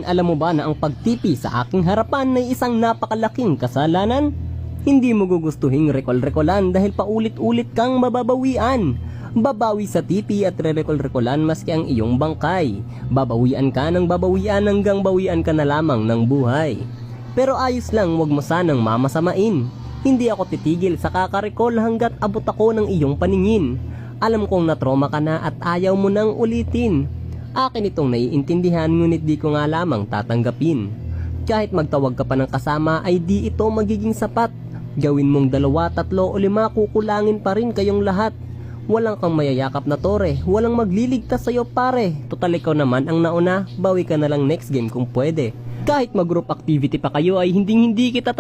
alam mo ba na ang pagtipi sa aking harapan ay isang napakalaking kasalanan? Hindi mo gugustuhing rekol-rekolan dahil paulit-ulit kang mababawian. Babawi sa tipi at re-recall-recollan maski ang iyong bangkay. Babawian ka ng babawian hanggang bawian ka na lamang ng buhay. Pero ayos lang, wag mo sanang mamasamain. Hindi ako titigil sa kakarecall hanggat abot ako ng iyong paningin. Alam kong natroma ka na at ayaw mo nang ulitin. Akin itong naiintindihan ngunit di ko nga lamang tatanggapin. Kahit magtawag ka pa ng kasama ay di ito magiging sapat. Gawin mong 2, 3 o 5, kukulangin pa rin kayong lahat. Walang kang mayayakap na tore, walang magliligtas sa'yo pare. Total ikaw naman ang nauna, bawi ka na lang next game kung pwede. Kahit mag-group activity pa kayo ay hindi kita